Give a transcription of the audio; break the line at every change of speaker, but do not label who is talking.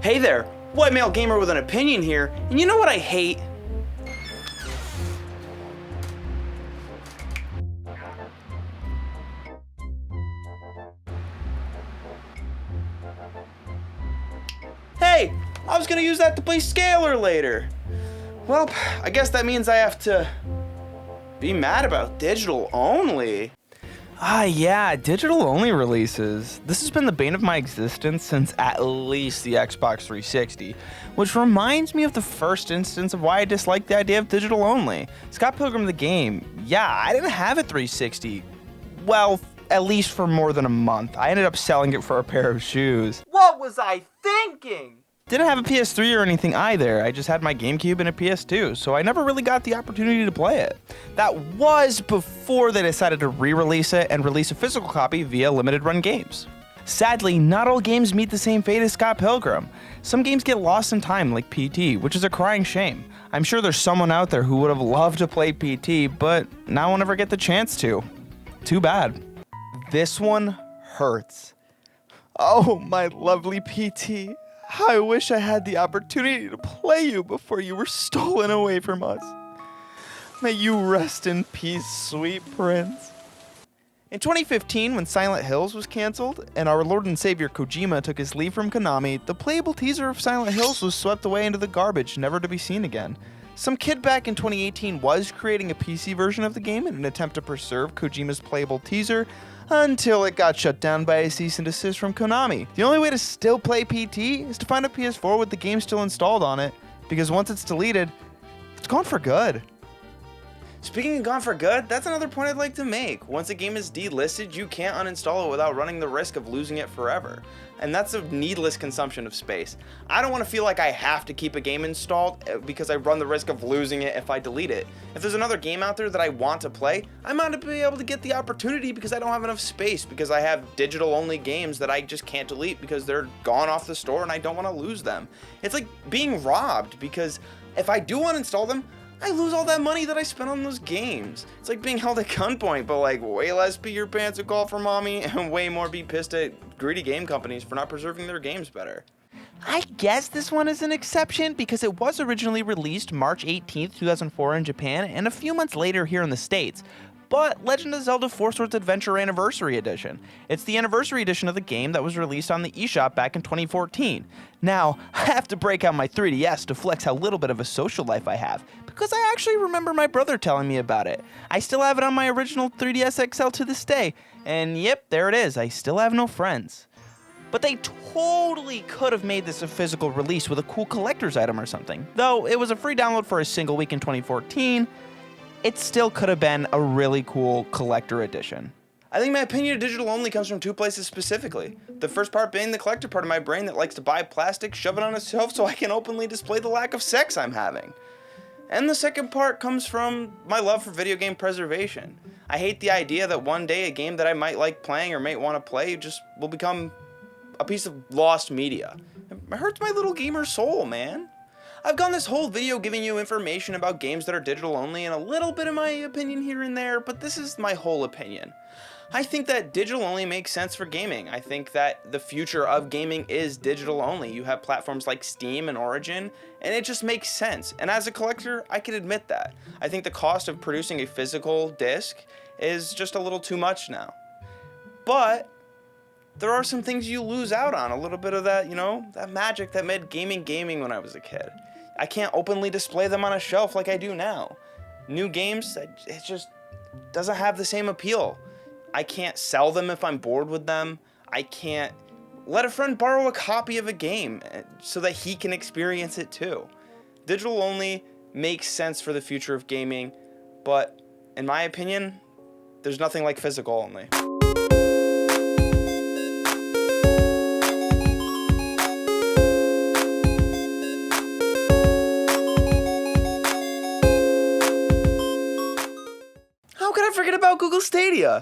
Hey there, white male gamer with an opinion here, and you know what I hate? Hey, I was gonna use that to play Scalar later. Well, I guess that means I have to be mad about digital only.
Yeah, digital only releases. This has been the bane of my existence since at least the Xbox 360, which reminds me of the first instance of why I disliked the idea of digital only. Scott Pilgrim the game. Yeah, I didn't have a 360. Well, at least for more than a month. I ended up selling it for a pair of shoes.
What was I thinking?
Didn't have a PS3 or anything either. I just had my GameCube and a PS2, so I never really got the opportunity to play it. That was before they decided to re-release it and release a physical copy via limited run games. Sadly, not all games meet the same fate as Scott Pilgrim. Some games get lost in time, like PT, which is a crying shame. I'm sure there's someone out there who would have loved to play PT, but now will never get the chance to. Too bad. This one hurts. Oh, my lovely PT. I wish I had the opportunity to play you before you were stolen away from us. May you rest in peace, sweet prince. In 2015, when Silent Hills was canceled, and our Lord and Savior Kojima took his leave from Konami, the playable teaser of Silent Hills was swept away into the garbage, never to be seen again. Some kid back in 2018 was creating a PC version of the game in an attempt to preserve Kojima's playable teaser, until it got shut down by a cease and desist from Konami. The only way to still play PT is to find a PS4 with the game still installed on it, because once it's deleted, it's gone for good.
Speaking of gone for good, that's another point I'd like to make. Once a game is delisted, you can't uninstall it without running the risk of losing it forever. And that's a needless consumption of space. I don't want to feel like I have to keep a game installed because I run the risk of losing it if I delete it. If there's another game out there that I want to play, I might be able to get the opportunity because I don't have enough space, because I have digital only games that I just can't delete because they're gone off the store and I don't want to lose them. It's like being robbed, because if I do uninstall them, I lose all that money that I spent on those games. It's like being held at gunpoint, but like way less pee your pants and call for mommy, and way more be pissed at greedy game companies for not preserving their games better.
I guess this one is an exception because it was originally released March 18th, 2004 in Japan, and a few months later here in the States. But Legend of Zelda 4 Swords Adventure Anniversary Edition. It's the anniversary edition of the game that was released on the eShop back in 2014. Now, I have to break out my 3DS to flex how little bit of a social life I have, because I actually remember my brother telling me about it. I still have it on my original 3DS XL to this day, and yep, there it is, I still have no friends. But they totally could have made this a physical release with a cool collector's item or something. Though it was a free download for a single week in 2014, it still could have been a really cool collector edition.
I think my opinion of digital only comes from two places specifically. The first part being the collector part of my brain that likes to buy plastic, shove it on a shelf so I can openly display the lack of sex I'm having. And the second part comes from my love for video game preservation. I hate the idea that one day a game that I might like playing or might want to play just will become a piece of lost media. It hurts my little gamer soul, man. I've gone this whole video giving you information about games that are digital only and a little bit of my opinion here and there, but this is my whole opinion. I think that digital only makes sense for gaming. I think that the future of gaming is digital only. You have platforms like Steam and Origin, and it just makes sense. And as a collector, I can admit that. I think the cost of producing a physical disc is just a little too much now. But there are some things you lose out on, a little bit of that, that magic that made gaming when I was a kid. I can't openly display them on a shelf like I do now. New games, it just doesn't have the same appeal. I can't sell them if I'm bored with them. I can't let a friend borrow a copy of a game so that he can experience it too. Digital only makes sense for the future of gaming, but in my opinion, there's nothing like physical only. How could I forget about Google Stadia?